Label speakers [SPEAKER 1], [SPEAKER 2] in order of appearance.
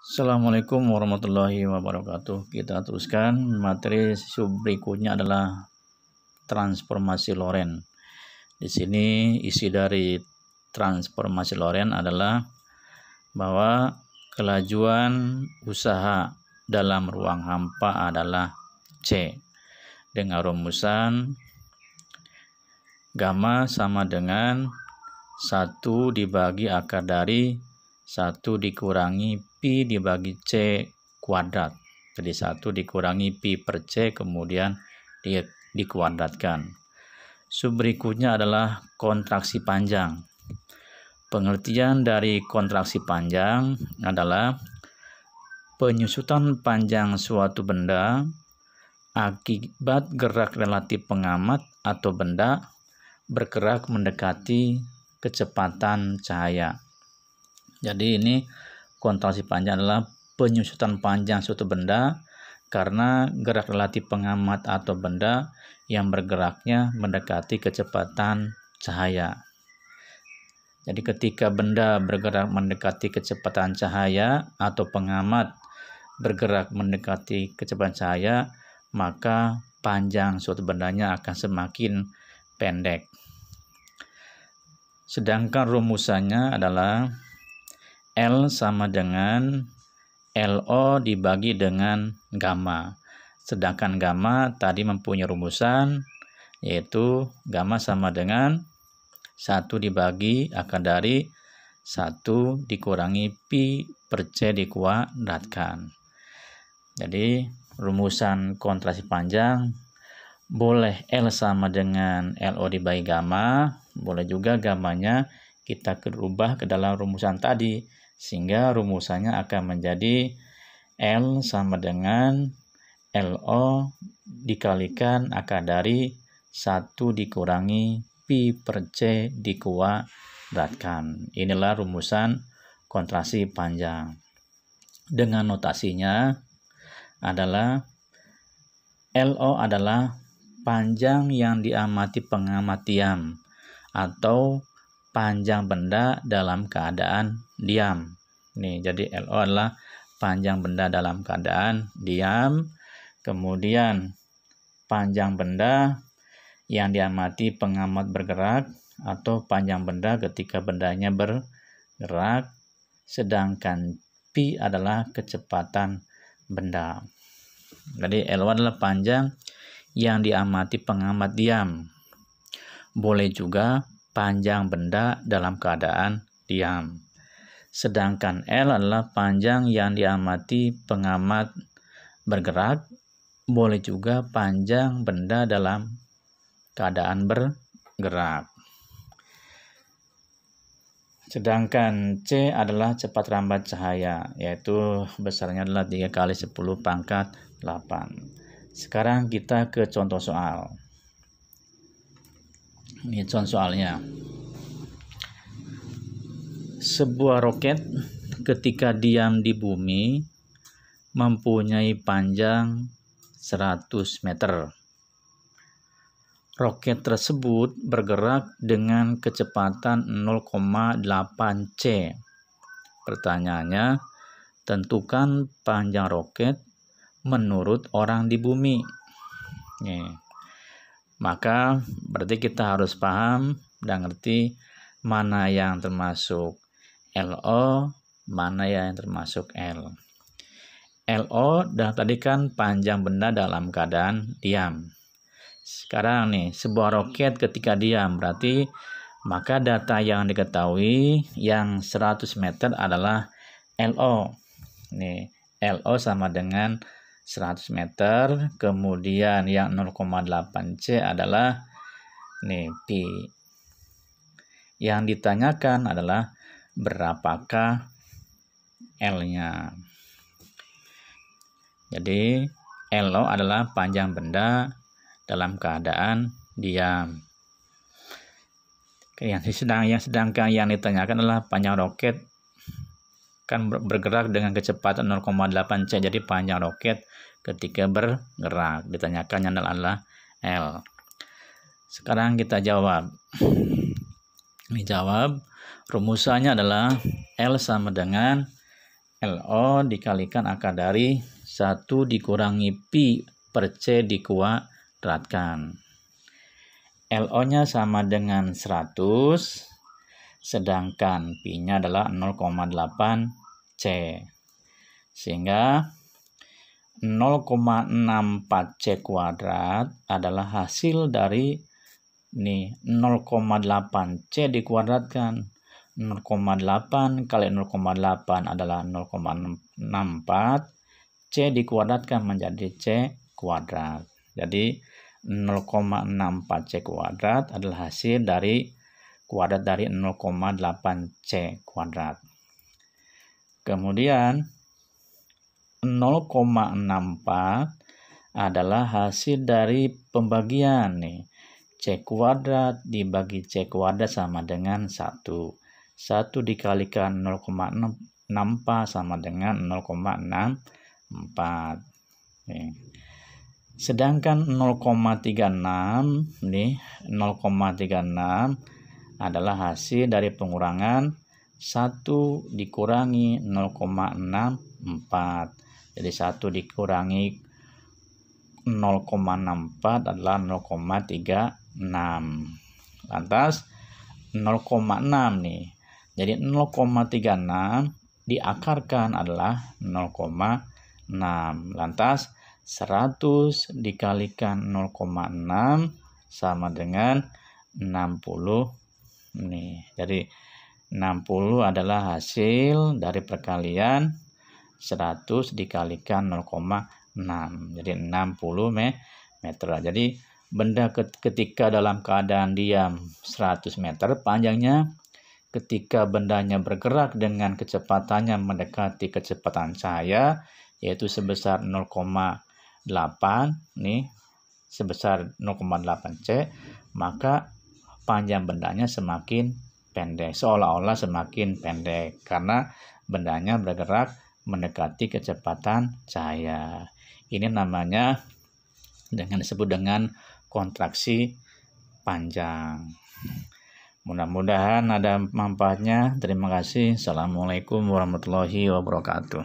[SPEAKER 1] Assalamualaikum warahmatullahi wabarakatuh. Kita teruskan materi sub berikutnya adalah transformasi Lorentz. Di sini isi dari transformasi Lorentz adalah bahwa kelajuan usaha dalam ruang hampa adalah C dengan rumusan gamma sama dengan 1 dibagi akar dari 1 dikurangi Pi dibagi C kuadrat. Jadi 1 dikurangi Pi per C kemudian dikuadratkan. Sub berikutnya adalah kontraksi panjang. Pengertian dari kontraksi panjang adalah penyusutan panjang suatu benda akibat gerak relatif pengamat atau benda bergerak mendekati kecepatan cahaya. Jadi ini kontraksi panjang adalah penyusutan panjang suatu benda karena gerak relatif pengamat atau benda yang bergeraknya mendekati kecepatan cahaya. Jadi ketika benda bergerak mendekati kecepatan cahaya atau pengamat bergerak mendekati kecepatan cahaya, maka panjang suatu bendanya akan semakin pendek. Sedangkan rumusannya adalah L sama dengan LO dibagi dengan gamma. Sedangkan gamma tadi mempunyai rumusan yaitu gamma sama dengan 1 dibagi akar dari 1 dikurangi Pi per C dikuadratkan. Jadi rumusan kontraksi panjang boleh L sama dengan LO dibagi gamma, boleh juga gammanya kita rubah ke dalam rumusan tadi, sehingga rumusannya akan menjadi L sama dengan LO dikalikan akar dari 1 dikurangi Pi per C dikuadratkan. Inilah rumusan kontraksi panjang. Dengan notasinya adalah LO adalah panjang yang diamati pengamat diam atau panjang benda dalam keadaan diam. Nih, jadi LO adalah panjang benda dalam keadaan diam. Kemudian panjang benda yang diamati pengamat bergerak atau panjang benda ketika bendanya bergerak. Sedangkan Pi adalah kecepatan benda. Jadi LO adalah panjang yang diamati pengamat diam. Boleh juga panjang benda dalam keadaan diam. Sedangkan L adalah panjang yang diamati pengamat bergerak, boleh juga panjang benda dalam keadaan bergerak. Sedangkan C adalah cepat rambat cahaya, yaitu besarnya adalah 3 kali 10 pangkat 8. Sekarang kita ke contoh soal. Ini contoh soalnya. Sebuah roket ketika diam di bumi mempunyai panjang 100 meter. Roket tersebut bergerak dengan kecepatan 0,8 C. Pertanyaannya, tentukan panjang roket menurut orang di bumi. Nih. Maka berarti kita harus paham dan ngerti mana yang termasuk LO, mana yang termasuk L. LO dan tadi kan panjang benda dalam keadaan diam. Sekarang nih, sebuah roket ketika diam berarti maka data yang diketahui yang 100 meter adalah LO. Nih, LO sama dengan 100 meter, kemudian yang 0,8 C adalah nih Pi. Yang ditanyakan adalah berapakah L-nya. Jadi LO adalah panjang benda dalam keadaan diam. Sedangkan yang ditanyakan adalah panjang roket kan bergerak dengan kecepatan 0,8 C. Jadi panjang roket ketika bergerak. Ditanyakannya adalah L. Sekarang kita jawab. Ini jawab. Rumusannya adalah L sama dengan LO dikalikan akar dari 1 dikurangi Pi per C dikuadratkan. LO-nya sama dengan 100, sedangkan Pi-nya adalah 0,8 C. Sehingga 0,64 C kuadrat adalah hasil dari 0,8 C dikuadratkan. 0,8 kali 0,8 adalah 0,64, C dikuadratkan menjadi C kuadrat. Jadi 0,64 C kuadrat adalah hasil dari kuadrat dari 0,8 C kuadrat. Kemudian 0,64 adalah hasil dari pembagian C kuadrat dibagi C kuadrat sama dengan 1. 1 dikalikan 0,64 sama dengan 0,64. Sedangkan 0,36 adalah hasil dari pengurangan 1 dikurangi 0,64. Jadi 1 dikurangi 0,64 adalah 0,36. Lantas 0,6 Jadi 0,36 diakarkan adalah 0,6. Lantas 100 dikalikan 0,6 sama dengan 60 Jadi 60 adalah hasil dari perkalian 100 dikalikan 0,6. Jadi 60 meter. Jadi benda ketika dalam keadaan diam 100 meter, panjangnya ketika bendanya bergerak dengan kecepatannya mendekati kecepatan cahaya, yaitu sebesar 0,8 sebesar 0,8 C, maka panjang bendanya semakin pendek, seolah-olah semakin pendek karena bendanya bergerak mendekati kecepatan cahaya. Ini namanya disebut dengan kontraksi panjang. Mudah-mudahan ada manfaatnya. Terima kasih. Assalamualaikum warahmatullahi wabarakatuh.